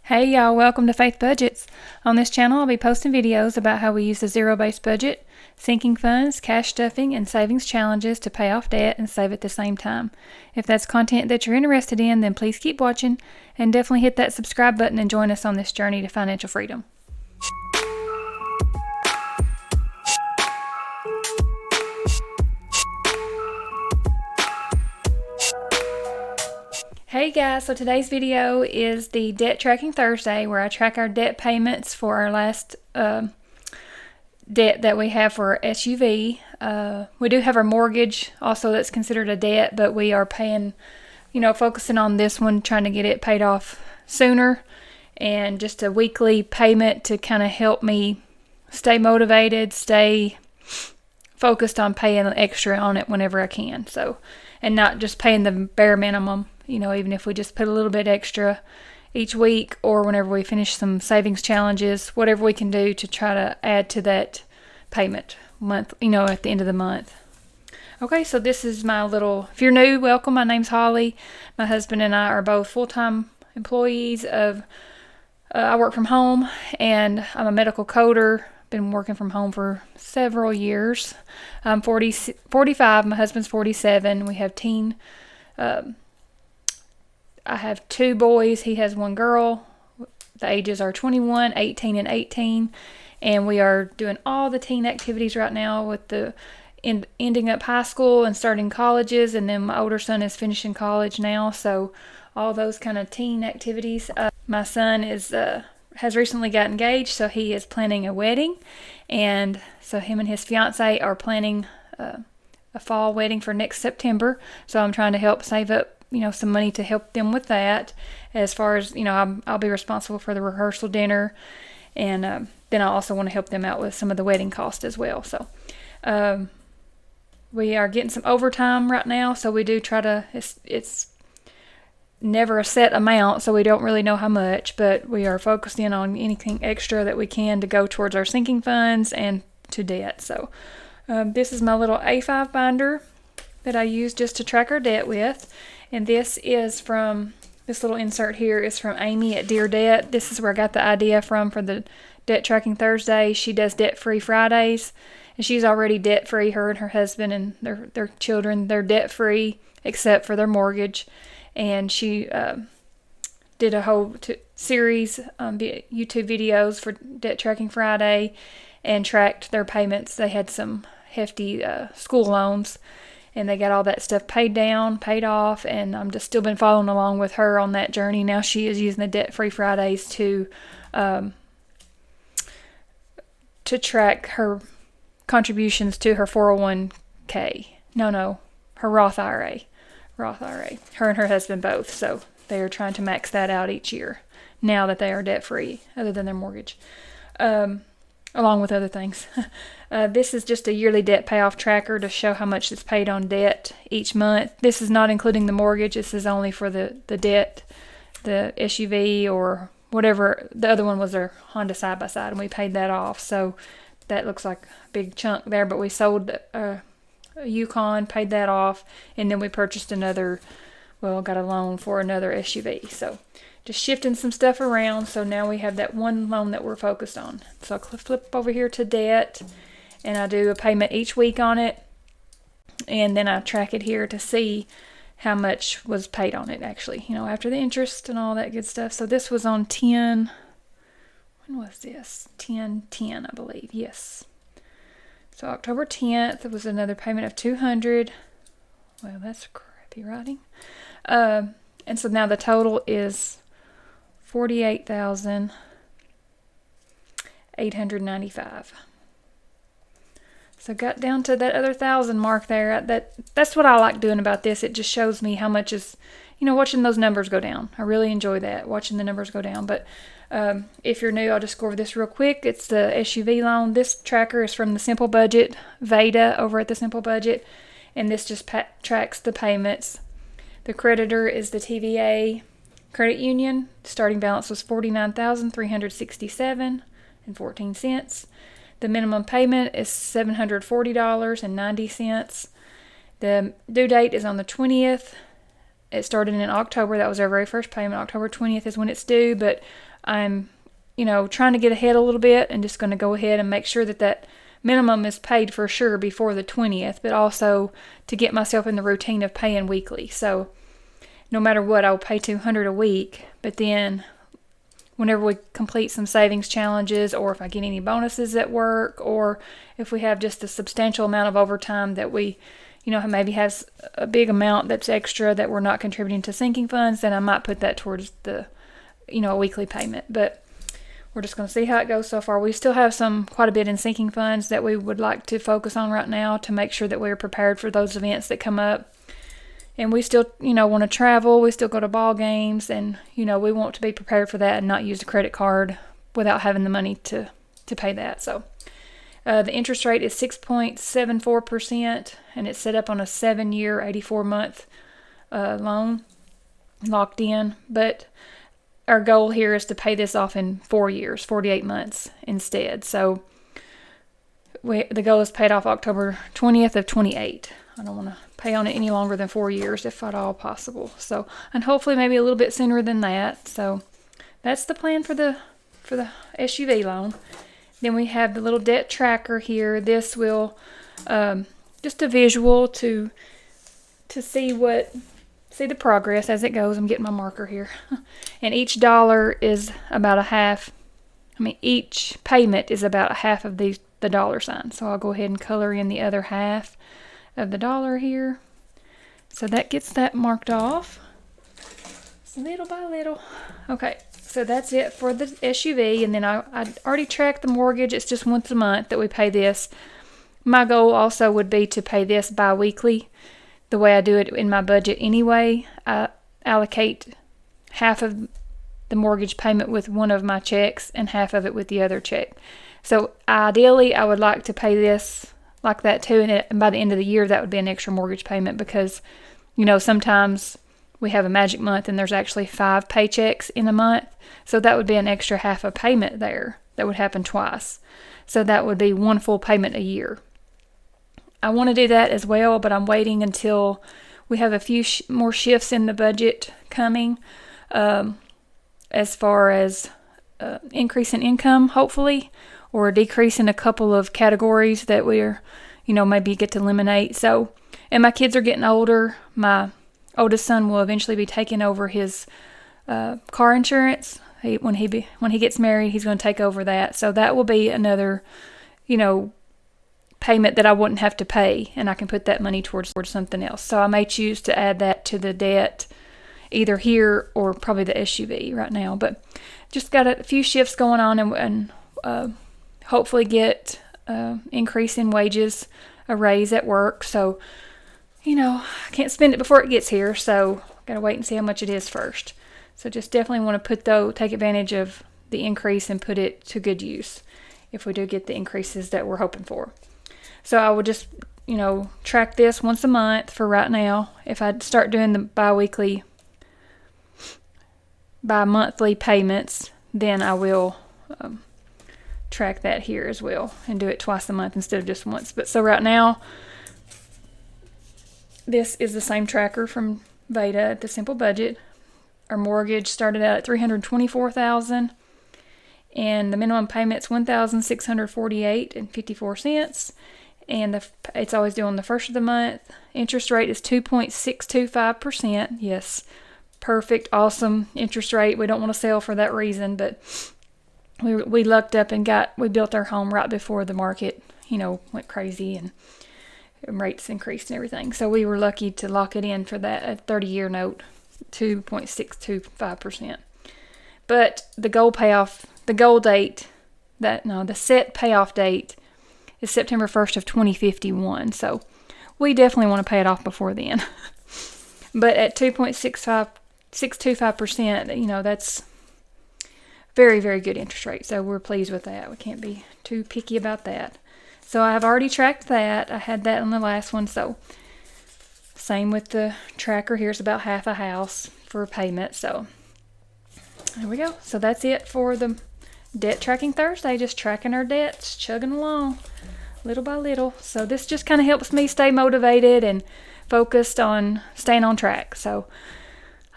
Hey y'all, welcome to Faith Budgets. On this channel I'll be posting videos about how we use the zero-based budget, sinking funds, cash stuffing, and savings challenges to pay off debt and save at the same time. If that's content that you're interested in, then please keep watching and definitely hit that subscribe button and join us on this journey to financial freedom. Hey guys, so today's video is the Debt Tracking Thursday, where I track our debt payments for our last debt that we have for our SUV. We do have our mortgage also that's considered a debt, but we are paying, focusing on this one, trying to get it paid off sooner, and just a weekly payment to kind of help me stay motivated, stay focused on paying extra on it whenever I can. So, and not just paying the bare minimum. Even if we just put a little bit extra each week or whenever we finish some savings challenges, whatever we can do to try to add to that payment month, at the end of the month. Okay, so this is my if you're new, welcome. My name's Holly. My husband and I are both full-time employees I work from home, and I'm a medical coder. Been working from home for several years. I'm 45, my husband's 47. We have I have two boys. He has one girl. The ages are 21, 18, and 18. And we are doing all the teen activities right now with the ending up high school and starting colleges. And then my older son is finishing college now. So all those kind of teen activities. My son has recently got engaged, so he is planning a wedding. And so him and his fiance are planning a fall wedding for next September. So I'm trying to help save up some money to help them with that. As far as, I'll be responsible for the rehearsal dinner, and then I also want to help them out with some of the wedding cost as well. So we are getting some overtime right now, so we do try to, it's never a set amount, so we don't really know how much, but we are focused in on anything extra that we can to go towards our sinking funds and to debt. So this is my little A5 binder that I use just to track our debt with. And this little insert here is from Amy at Dear Debt. This is where I got the idea from for the Debt Tracking Thursday. She does Debt-Free Fridays, and she's already debt-free. Her and her husband and their children, they're debt-free except for their mortgage. And she did a whole series YouTube videos for Debt Tracking Friday and tracked their payments. They had some hefty school loans, and they got all that stuff paid off, and I'm just still been following along with her on that journey. Now she is using the Debt-Free Fridays to track her contributions to her 401k. Her Roth IRA. Her and her husband both, so they are trying to max that out each year now that they are debt-free, other than their mortgage, along with other things. This is just a yearly debt payoff tracker to show how much is paid on debt each month. This is not including the mortgage. This is only for the debt, the SUV or whatever. The other one was their Honda side-by-side, and we paid that off. So that looks like a big chunk there, but we sold a Yukon, paid that off, and then we purchased got a loan for another SUV. So just shifting some stuff around. So now we have that one loan that we're focused on. So I'll flip over here to debt, and I do a payment each week on it, and then I track it here to see how much was paid on it actually, after the interest and all that good stuff. So this was on 10, when was this? 10/10, I believe, yes. So October 10th, it was another payment of $200. Well, that's crappy writing. And so now the total is $48,895. So got down to that other 1,000 mark there. That's what I like doing about this. It just shows me how much is, watching those numbers go down. I really enjoy that, watching the numbers go down. But if you're new, I'll just go over this real quick. It's the SUV loan. This tracker is from the Simple Budget, Veda over at the Simple Budget, and this just tracks the payments. The creditor is the TVA Credit Union. Starting balance was $49,367.14. The minimum payment is $740.90. The due date is on the 20th. It started in October. That was our very first payment. October 20th is when it's due, but I'm, trying to get ahead a little bit and just going to go ahead and make sure that that minimum is paid for sure before the 20th, but also to get myself in the routine of paying weekly. So no matter what, I'll pay $200 a week, but then whenever we complete some savings challenges, or if I get any bonuses at work, or if we have just a substantial amount of overtime that we, maybe has a big amount that's extra that we're not contributing to sinking funds, then I might put that towards the, a weekly payment. But we're just going to see how it goes so far. We still have quite a bit in sinking funds that we would like to focus on right now to make sure that we're prepared for those events that come up. And we still, want to travel. We still go to ball games, and, we want to be prepared for that and not use a credit card without having the money to pay that. So the interest rate is 6.74%, and it's set up on a 7-year, 84-month loan, locked in. But our goal here is to pay this off in 4 years, 48 months instead. So the goal is paid off October 20th of 28. I don't want to pay on it any longer than 4 years, if at all possible. So, and hopefully maybe a little bit sooner than that. So that's the plan for the SUV loan. Then we have the little debt tracker here. This will just a visual to see the progress as it goes. I'm getting my marker here. And each dollar is about each payment is about a half of the dollar sign. So I'll go ahead and color in the other half of the dollar here. So that gets that marked off little by little. Okay, so that's it for the SUV. And then I already tracked the mortgage. It's just once a month that we pay this. My goal also would be to pay this bi-weekly, the way I do it in my budget anyway. I allocate half of the mortgage payment with one of my checks and half of it with the other check. So ideally, I would like to pay this like that too, and by the end of the year, that would be an extra mortgage payment because, sometimes we have a magic month and there's actually 5 paychecks in a month. So that would be an extra half a payment there. That would happen twice. So that would be 1 full payment a year. I want to do that as well, but I'm waiting until we have a few more shifts in the budget coming, as far as increase in income, hopefully, or a decrease in a couple of categories that we're, maybe get to eliminate. So, and my kids are getting older. My oldest son will eventually be taking over his car insurance. When he gets married, he's going to take over that. So that will be another, payment that I wouldn't have to pay, and I can put that money towards something else. So I may choose to add that to the debt, either here or probably the SUV right now. But just got a few shifts going on, and hopefully get increase in wages, a raise at work. So, I can't spend it before it gets here, so got to wait and see how much it is first. So just definitely want to take advantage of the increase and put it to good use if we do get the increases that we're hoping for. So I would just, track this once a month for right now. If I start doing the bi-monthly payments, then I will track that here as well and do it twice a month instead of just once. But so right now, this is the same tracker from Veda at the Simple Budget. Our mortgage started out at $324,000, and the minimum payment's $1,648.54. And it's always due on the first of the month. Interest rate is 2.625%. Yes, perfect, awesome interest rate. We don't want to sell for that reason, but we lucked up and we built our home right before the market, went crazy and rates increased and everything. So we were lucky to lock it in for that, a 30-year note, 2.625%. But the set payoff date is September 1st of 2051. So we definitely want to pay it off before then. But at 2.625%, that's very, very good interest rate. So we're pleased with that. We can't be too picky about that. So I've already tracked that. I had that on the last one. So same with the tracker. Here's about half a house for a payment. So there we go. So that's it for the Debt Tracking Thursday. Just tracking our debts, chugging along little by little. So this just kind of helps me stay motivated and focused on staying on track. So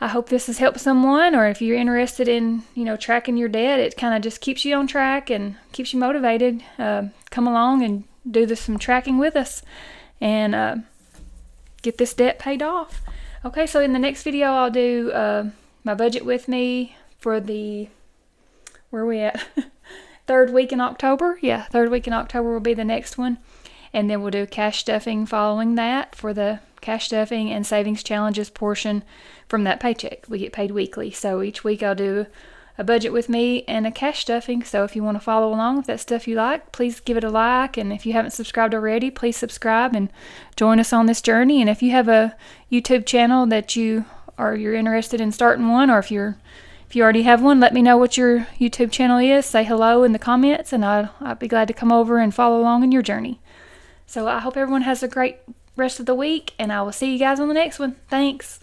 I hope this has helped someone, or if you're interested in, tracking your debt, it kind of just keeps you on track and keeps you motivated. Come along and do some tracking with us and get this debt paid off. Okay, so in the next video, I'll do my budget with me for where are we at? Third week in October. Yeah, third week in October will be the next one. And then we'll do cash stuffing following that for the cash stuffing and savings challenges portion from that paycheck. We get paid weekly. So each week I'll do a budget with me and a cash stuffing. So if you want to follow along with that stuff you like, please give it a like. And if you haven't subscribed already, please subscribe and join us on this journey. And if you have a YouTube channel that you're interested in starting one, or if you already have one, let me know what your YouTube channel is. Say hello in the comments, and I'll be glad to come over and follow along in your journey. So I hope everyone has a great rest of the week, and I will see you guys on the next one. Thanks.